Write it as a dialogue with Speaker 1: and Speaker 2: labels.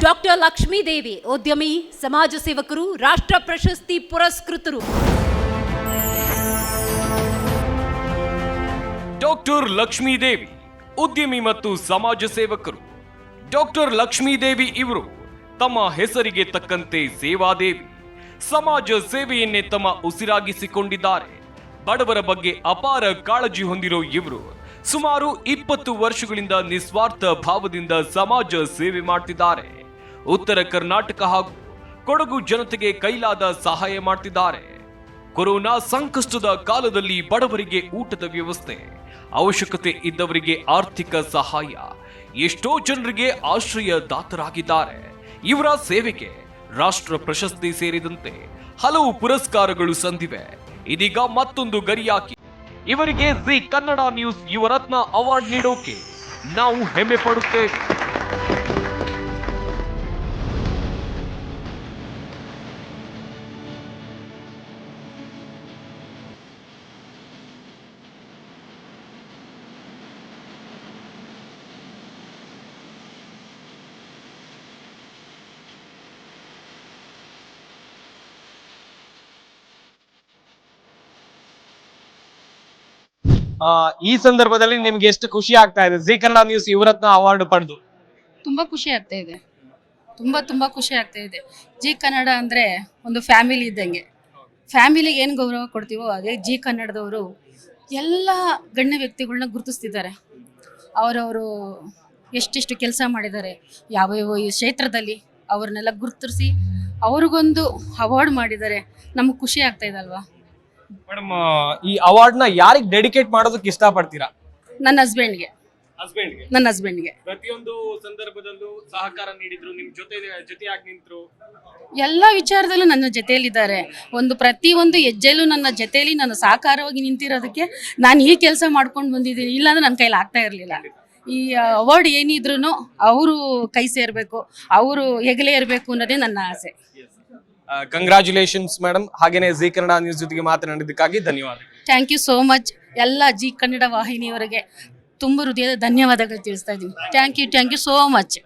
Speaker 1: Doctor Lakshmi Devi ಉದ್ಯಮಿ, ಸಮಾಜ ಸೇವಕರು, ರಾಷ್ಟ್ರ ಪ್ರಶಸ್ತಿ ಪುರಸ್ಕೃತರು.
Speaker 2: ಡಾಕ್ಟರ್ ಲಕ್ಷ್ಮೀ ದೇವಿ ಉದ್ಯಮಿ ಮತ್ತು ಸಮಾಜ ಸೇವಕರು. ಡಾಕ್ಟರ್ ಲಕ್ಷ್ಮೀ ದೇವಿ ಇವರು ತಮ್ಮ ಹೆಸರಿಗೆ ತಕ್ಕಂತೆ ಸೇವಾದೇವಿ, ಸಮಾಜ ಸೇವೆಯನ್ನೇ ತಮ್ಮ ಉಸಿರಾಗಿಸಿಕೊಂಡಿದ್ದಾರೆ. ಬಡವರ ಬಗ್ಗೆ ಅಪಾರ ಕಾಳಜಿ ಹೊಂದಿರೋ ಇವರು ಸುಮಾರು 20 ವರ್ಷಗಳಿಂದ ನಿಸ್ವಾರ್ಥ ಭಾವದಿಂದ ಸಮಾಜ ಸೇವೆ ಮಾಡ್ತಿದ್ದಾರೆ. ಉತ್ತರ ಕರ್ನಾಟಕ ಹಾಗೂ ಕೊಡಗು ಜನತೆಗೆ ಕೈಲಾದ ಸಹಾಯ ಮಾಡ್ತಿದ್ದಾರೆ. ಕೊರೋನಾ ಸಂಕಷ್ಟದ ಕಾಲದಲ್ಲಿ ಬಡವರಿಗೆ ಊಟದ ವ್ಯವಸ್ಥೆ, ಅವಶ್ಯಕತೆ ಇದ್ದವರಿಗೆ ಆರ್ಥಿಕ ಸಹಾಯ, ಎಷ್ಟೋ ಜನರಿಗೆ ಆಶ್ರಯ ದಾತರಾಗಿದ್ದಾರೆ. ಇವರ ಸೇವೆಗೆ ರಾಷ್ಟ್ರ ಪ್ರಶಸ್ತಿ ಸೇರಿದಂತೆ ಹಲವು ಪುರಸ್ಕಾರಗಳು ಸಂದಿವೆ. ಇದೀಗ ಮತ್ತೊಂದು ಗರಿಯಾಗಿ ಇವರಿಗೆ ಜಿ ಕನ್ನಡ ನ್ಯೂಸ್ ಯುವರತ್ನ ಅವಾರ್ಡ್ ನೀಡೋಕೆ ನಾವು ಹೆಮ್ಮೆ ಪಡುತ್ತೇವೆ.
Speaker 3: ಈ ಸಂದರ್ಭದಲ್ಲಿ ನಿಮ್ಗೆ ಎಷ್ಟು ಖುಷಿ ಆಗ್ತಾ ಇದೆ G Kannada news Yuvaratna award ಪಡೆದು?
Speaker 4: ತುಂಬಾ ಖುಷಿ ಆಗ್ತಾ ಇದೆ, ತುಂಬಾ ಖುಷಿ ಆಗ್ತಾ ಇದೆ. ಜಿ ಕನ್ನಡ ಅಂದ್ರೆ ಒಂದು ಫ್ಯಾಮಿಲಿ ಇದ್ದಂಗೆ. ಫ್ಯಾಮಿಲಿಗೆ ಏನು ಗೌರವ ಕೊಡ್ತೀವೋ ಅದೇ ಜಿ ಕನ್ನಡದವರು ಎಲ್ಲ ಗಣ್ಯ ವ್ಯಕ್ತಿಗಳನ್ನ ಗುರುತಿಸ್ತಿದ್ದಾರೆ. ಅವರವರು ಎಷ್ಟೆಷ್ಟು ಕೆಲಸ ಮಾಡಿದ್ದಾರೆ, ಯಾವ ಈ ಕ್ಷೇತ್ರದಲ್ಲಿ ಅವ್ರನ್ನೆಲ್ಲ ಗುರುತಿಸಿ ಅವ್ರಿಗೊಂದು ಅವಾರ್ಡ್ ಮಾಡಿದ್ದಾರೆ. ನಮ್ಗೆ ಖುಷಿ ಆಗ್ತಾ ಇದೆ ಅಲ್ವಾ
Speaker 3: ಮೇಡಮ್? ಈ ಅವಾರ್ಡ್ ನ ಯಾರಿಗೆ ಡೆಡಿಕೇಟ್ ಮಾಡೋದಕ್ಕೆ ಇಷ್ಟ ಪಡ್ತೀರಾ?
Speaker 4: ನನ್ನ ಹಸ್ಬೆಂಡ್ಗೆ.
Speaker 3: ಪ್ರತಿಯೊಂದು ಸಂದರ್ಭದಲ್ಲೂ ಸಹಕಾರ ನೀಡಿದ್ರು, ನಿಮ್ ಜೊತೆಯಾಗಿ ನಿಂತರು,
Speaker 4: ಎಲ್ಲ ವಿಚಾರದಲ್ಲೂ ನನ್ನ ಜೊತೆಯಲ್ಲಿದ್ದಾರೆ. ಪ್ರತಿಯೊಂದು ಹೆಜ್ಜೆಯಲ್ಲೂ ನನ್ನ ಜೊತೆಯಲ್ಲಿ ನನ್ನ ಸಹಕಾರವಾಗಿ ನಿಂತಿರೋದಕ್ಕೆ ನಾನು ಈ ಕೆಲಸ ಮಾಡ್ಕೊಂಡು ಬಂದಿದ್ದೀನಿ. ಇಲ್ಲಾಂದ್ರೆ ನನ್ನ ಕೈಲಿ ಆಗ್ತಾ ಇರಲಿಲ್ಲ. ಈ ಅವಾರ್ಡ್ ಏನಿದ್ರು ಅವರು ಕೈ ಸೇರಬೇಕು, ಅವರು ಹೆಗಲೇ ಇರಬೇಕು ಅನ್ನೋದೇ ನನ್ನ ಆಸೆ.
Speaker 3: Congratulations madam. ಹಾಗೇನೆ ಜಿ ಕನ್ನಡ ನ್ಯೂಸ್ ಜೊತೆಗೆ ಮಾತನಾಡಿದ್ದಕ್ಕಾಗಿ ಧನ್ಯವಾದ.
Speaker 4: Thank you so much. ಎಲ್ಲ ಜಿ ಕನ್ನಡ ವಾಹಿನಿಯವರಿಗೆ ತುಂಬ ಹೃದಯದ ಧನ್ಯವಾದಗಳು ತಿಳಿಸ್ತಾ ಇದ್ದೀನಿ. Thank you so much.